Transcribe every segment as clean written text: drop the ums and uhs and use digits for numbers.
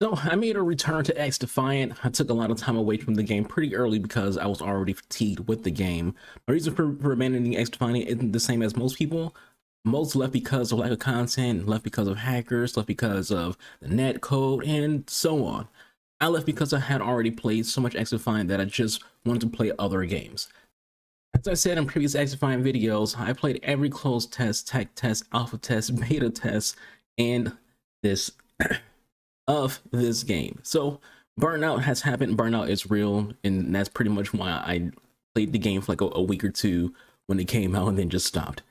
So I made a return to XDefiant. I took a lot of time away from the game pretty early because I was already fatigued with the game. My reason for abandoning XDefiant isn't the same as most people. Most left because of lack of content, left because of hackers, left because of the net code, and so on. I left because I had already played so much XDefiant that I just wanted to play other games. As I said in previous XDefiant videos, I played every closed test, tech test, alpha test, beta test, and this of this game. So burnout has happened. Burnout is real, and that's pretty much why I played the game for like a week or two when it came out and then just stopped.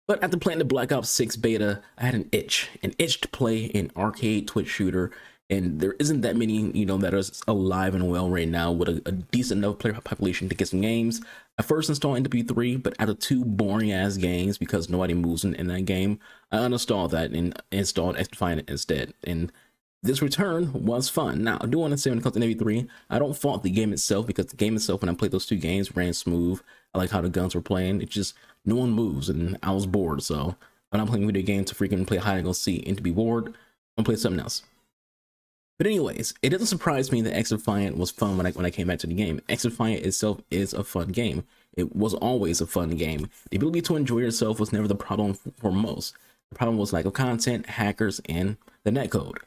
But after playing the Black Ops 6 beta, I had an itch to play an arcade Twitch shooter, and there isn't that many, that are alive and well right now with a decent enough player population to get some games. I first installed NW3, but out of two boring ass games because nobody moves in that game, I uninstalled that and installed XDefiant instead. And this return was fun. Now, I do want to say when it comes to Navy 3, I don't fault the game itself because the game itself, when I played those two games, ran smooth. I like how the guns were playing. It's just no one moves, and I was bored. So when I'm playing video games to freaking play hide and go seek and to be bored, I'm play something else. But anyways, it doesn't surprise me that XDefiant was fun when I came back to the game. XDefiant itself is a fun game. It was always a fun game. The ability to enjoy yourself was never the problem for most. The problem was lack of content, hackers, and the netcode.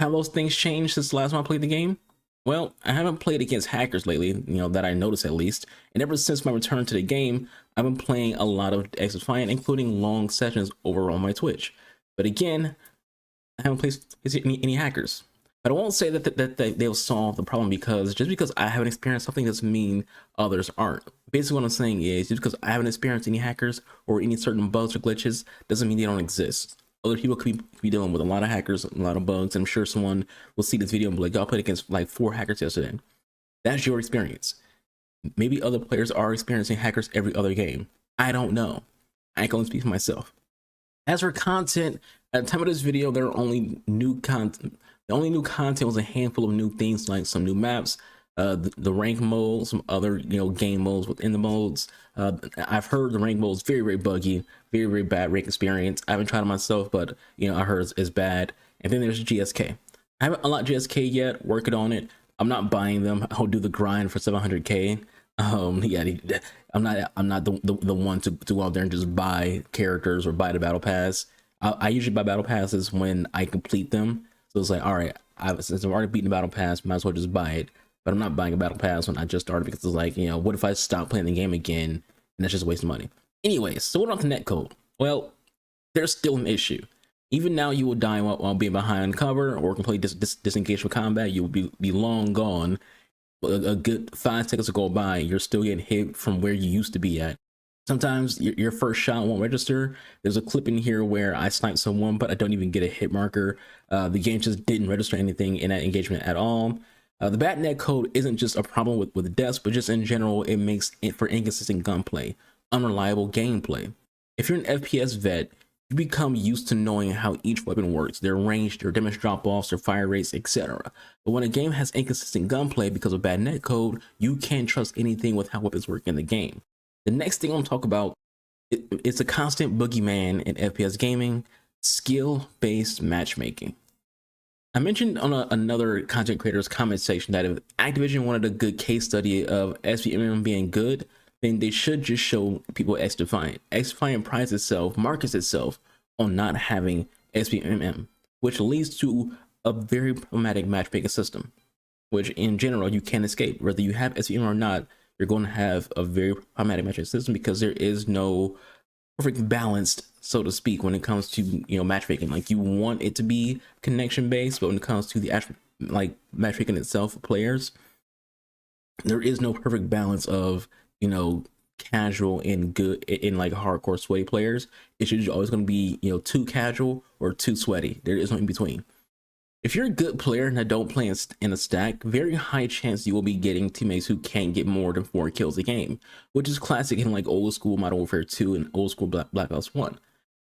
Have those things changed since the last time I played the game? Well, I haven't played against hackers lately, that I noticed at least. And ever since my return to the game, I've been playing a lot of XDefiant, including long sessions over on my Twitch. But again, I haven't played any hackers. But I won't say that they'll solve the problem because just because I haven't experienced something doesn't mean others aren't. Basically what I'm saying is just because I haven't experienced any hackers or any certain bugs or glitches doesn't mean they don't exist. Other people could be dealing with a lot of hackers, a lot of bugs. I'm sure someone will see this video and be like, "I played against like 4 hackers yesterday." That's your experience. Maybe other players are experiencing hackers every other game. I don't know. I can only speak for myself. As for content, at the time of this video, there are only new content. The only new content was a handful of new things like some new maps, the rank mode, some other game modes within the modes. I've heard the rank mode is very buggy, very bad rank experience. I haven't tried it myself, but I heard it's bad. And then there's GSK. I haven't unlocked GSK yet, working on it. I'm not buying them. I'll do the grind for 700k. Yeah, I'm not the one to go out there and just buy characters or buy the battle pass. I usually buy battle passes when I complete them. So it's like, all right, since I've already beaten the battle pass, might as well just buy it. But I'm not buying a battle pass when I just started because it's like, what if I stop playing the game again and that's just a waste of money? Anyways, so what about the netcode? Well, there's still an issue. Even now, you will die while being behind cover or completely disengaged from combat. You will be long gone. A good 5 seconds to go by, you're still getting hit from where you used to be at. Sometimes your first shot won't register. There's a clip in here where I sniped someone, but I don't even get a hit marker. The game just didn't register anything in that engagement at all. The bad net code isn't just a problem with deaths, but just in general, it makes it for inconsistent gunplay, unreliable gameplay. If you're an FPS vet, you become used to knowing how each weapon works, their range, their damage drop-offs, their fire rates, etc. But when a game has inconsistent gunplay because of bad netcode, you can't trust anything with how weapons work in the game. The next thing I'm gonna talk about, it's a constant boogeyman in FPS gaming, skill-based matchmaking. I mentioned on another content creator's comment section that if Activision wanted a good case study of SVMM being good, then they should just show people XDefiant. XDefiant prides itself, markets itself on not having SVMM, which leads to a very problematic matchmaking system, which in general you can't escape. Whether you have SVMM or not, you're going to have a very problematic matchmaking system because there is no perfect balanced, so to speak, when it comes to matchmaking. Like, you want it to be connection based, but when it comes to the actual matchmaking itself for players, there is no perfect balance of casual and good in like hardcore sweaty players. It's usually always going to be too casual or too sweaty. There is no in between. If you're a good player and don't play in a stack, very high chance you will be getting teammates who can't get more than 4 kills a game, which is classic in like old school Modern Warfare 2 and old school Black Ops 1.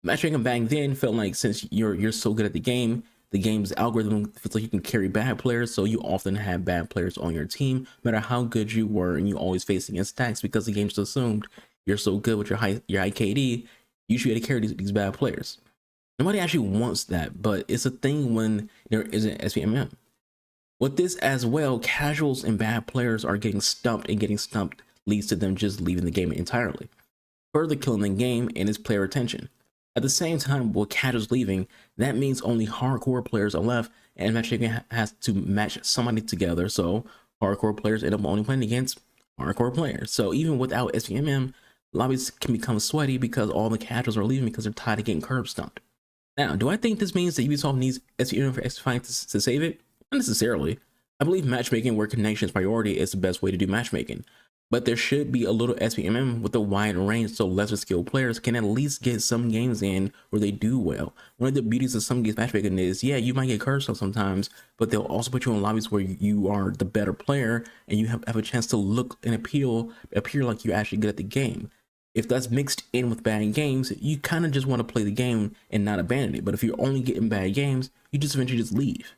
Matchmaking back then felt like, since you're so good at the game's algorithm feels like you can carry bad players, so you often have bad players on your team, no matter how good you were, and you always facing against stacks because the game just assumed you're so good with your high KD, you should be able to carry these bad players. Nobody actually wants that, but it's a thing when there isn't SVMM. With this as well, casuals and bad players are getting stumped, and getting stumped leads to them just leaving the game entirely, further killing the game and its player retention. At the same time, with casuals leaving, that means only hardcore players are left, and matchmaking has to match somebody together, so hardcore players end up only playing against hardcore players. So even without SVMM, lobbies can become sweaty because all the casuals are leaving because they're tired of getting curb stomped. Now, do I think this means that Ubisoft needs SVMM for XDefiant to save it? Not necessarily. I believe matchmaking where connection is priority is the best way to do matchmaking, but there should be a little SVMM with a wide range so lesser skilled players can at least get some games in where they do well. One of the beauties of some games matchmaking is, yeah, you might get cursed sometimes, but they'll also put you in lobbies where you are the better player and you have a chance to look and appear like you're actually good at the game. If that's mixed in with bad games, you kind of just want to play the game and not abandon it. But if you're only getting bad games, you just eventually just leave.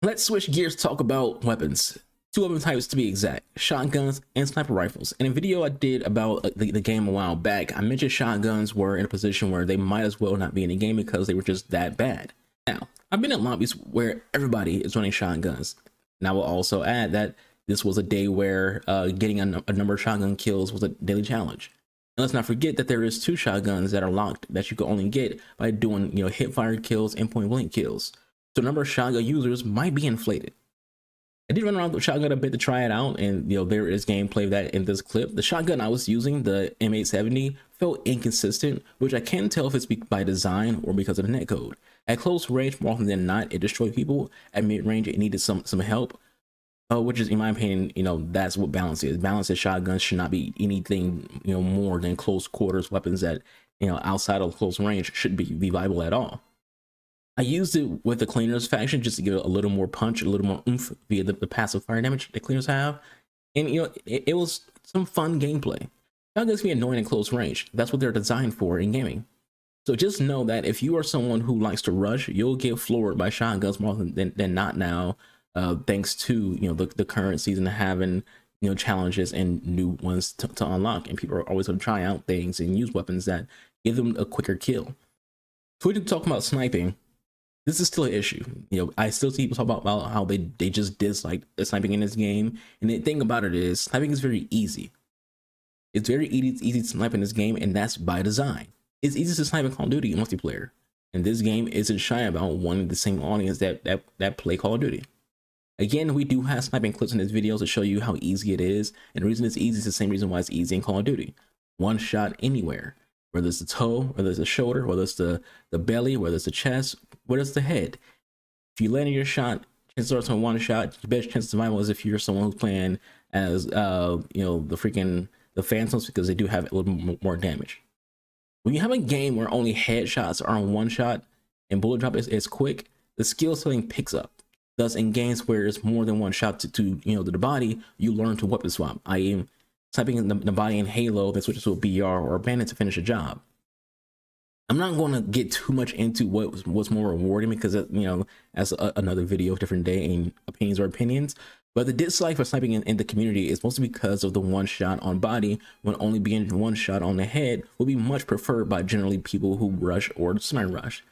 Let's switch gears to talk about weapons. Two weapon types to be exact, shotguns and sniper rifles. In a video I did about the game a while back, I mentioned shotguns were in a position where they might as well not be in the game because they were just that bad. Now, I've been in lobbies where everybody is running shotguns. And I will also add that this was a day where getting a number of shotgun kills was a daily challenge. And let's not forget that there is 2 shotguns that are locked that you can only get by doing, hip fire kills and point blank kills. So the number of shotgun users might be inflated. I did run around with shotgun a bit to try it out, and there is gameplay of that in this clip. The shotgun I was using, the M870, felt inconsistent, which I can't tell if it's by design or because of the netcode. At close range, more often than not, it destroyed people. At mid range, it needed some help. Which is, in my opinion, that's what balance is. Balance is shotguns should not be anything, more than close quarters weapons that, outside of close range shouldn't be viable at all. I used it with the cleaners faction just to give it a little more punch, a little more oomph via the passive fire damage the cleaners have. And, it was some fun gameplay. Shotguns can be annoying in close range. That's what they're designed for in gaming. So just know that if you are someone who likes to rush, you'll get floored by shotguns more than not now. Thanks to the current season having challenges and new ones to unlock, and people are always going to try out things and use weapons that give them a quicker kill. So we did talk about sniping. This is still an issue. I still see people talk about how they just dislike sniping in this game, and the thing about it is sniping is very easy. It's very easy to snipe in this game, and that's by design. It's easy to snipe in Call of Duty multiplayer, and this game isn't shy about wanting the same audience that play Call of Duty. Again, we do have sniping clips in this video to show you how easy it is, and the reason it's easy is the same reason why it's easy in Call of Duty. One shot anywhere, whether it's the toe, whether it's the shoulder, whether it's the belly, whether it's the chest, whether it's the head. If you land your shot, chances are it's on one shot. Your best chance of survival is if you're someone who's playing as the Phantoms, because they do have a little more damage. When you have a game where only headshots are on one shot and bullet drop is quick, the skill ceiling picks up. Thus, in games where it's more than one shot to the body, you learn to weapon swap, i.e. sniping in the body in Halo, then switches to a BR or a bandit to finish a job. I'm not going to get too much into what's more rewarding because, that's another video, different day, and opinions are opinions. But the dislike for sniping in the community is mostly because of the one shot on body, when only being one shot on the head will be much preferred by generally people who rush or semi-rush.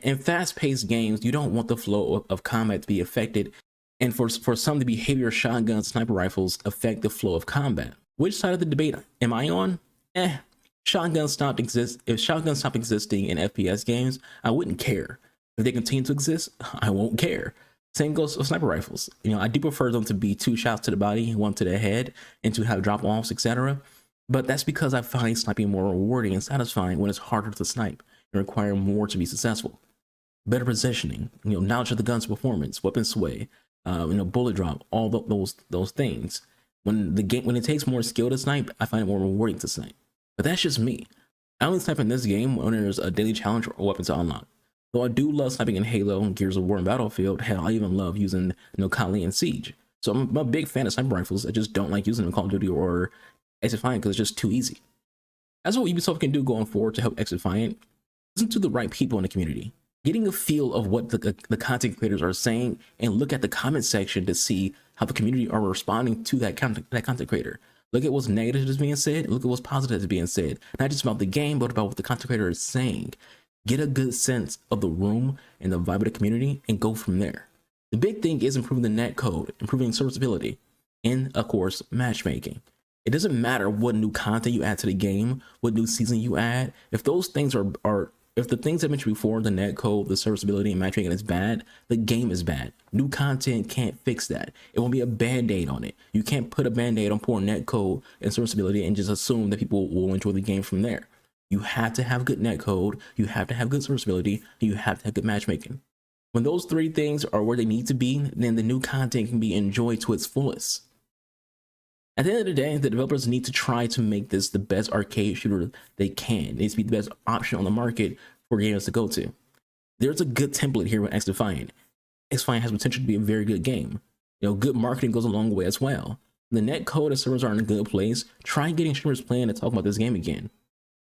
In fast-paced games, you don't want the flow of combat to be affected, and for some, the behavior of shotguns, sniper rifles affect the flow of combat. Which side of the debate am I on? If shotguns stop existing in FPS games, I wouldn't care. If they continue to exist, I won't care. Same goes for sniper rifles. I do prefer them to be 2 shots to the body, 1 to the head, and to have drop-offs, etc. But that's because I find sniping more rewarding and satisfying when it's harder to snipe and require more to be successful. Better positioning, knowledge of the gun's performance, weapon sway, bullet drop, all those things. When it takes more skill to snipe, I find it more rewarding to snipe. But that's just me. I only snipe in this game when there's a daily challenge or weapon to unlock. Though I do love sniping in Halo and Gears of War and Battlefield, hell, I even love using Kali and Siege. So I'm a big fan of sniper rifles. I just don't like using them in Call of Duty or XDefiant because it's just too easy. That's what Ubisoft can do going forward to help XDefiant. Listen to the right people in the community, getting a feel of what the content creators are saying, and look at the comment section to see how the community are responding to that content creator. Look at what's negative is being said, look at what's positive is being said, not just about the game, but about what the content creator is saying. Get a good sense of the room and the vibe of the community and go from there. The big thing is improving the net code, improving serviceability, and of course, matchmaking. It doesn't matter what new content you add to the game, what new season you add. If those things are if the things I mentioned before, the net code, the serviceability, and matchmaking is bad, the game is bad. New content can't fix that. It won't be a band-aid on it. You can't put a band-aid on poor net code and serviceability and just assume that people will enjoy the game from there. You have to have good net code, you have to have good serviceability, and you have to have good matchmaking. When those three things are where they need to be, then the new content can be enjoyed to its fullest. At the end of the day, the developers need to try to make this the best arcade shooter they can. It needs to be the best option on the market for gamers to go to. There's a good template here with XDefiant. XDefiant has potential to be a very good game. Good marketing goes a long way as well. The net code and servers are in a good place. Try getting streamers playing and talk about this game again.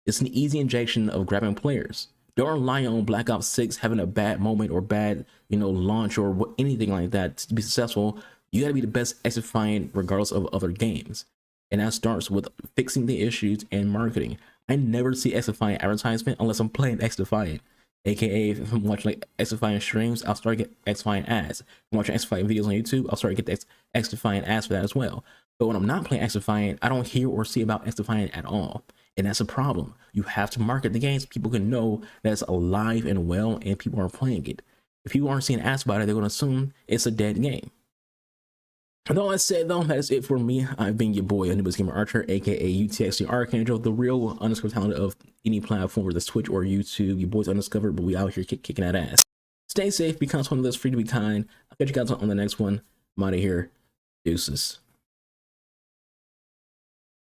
It's an easy injection of grabbing players. Don't rely on Black Ops 6 having a bad moment or bad, launch or anything like that to be successful. You gotta be the best XDefiant regardless of other games. And that starts with fixing the issues and marketing. I never see XDefiant advertisement unless I'm playing XDefiant. AKA if I'm watching like XDefiant streams, I'll start to get XDefiant ads. If I'm watching XDefiant videos on YouTube, I'll start to get the XDefiant ads for that as well. But when I'm not playing XDefiant, I don't hear or see about XDefiant at all. And that's a problem. You have to market the games so people can know that it's alive and well and people are playing it. If people aren't seeing ads about it, they're gonna assume it's a dead game. With all that said, though, that is it for me. I've been your boy, Anubis Gamer Archer, aka UTXT Archangel, the real undiscovered talent of any platform, whether it's Twitch or YouTube. Your boy's undiscovered, but we out here kicking that ass. Stay safe, be constant, free to be kind. I'll catch you guys on the next one. I'm out of here. Deuces.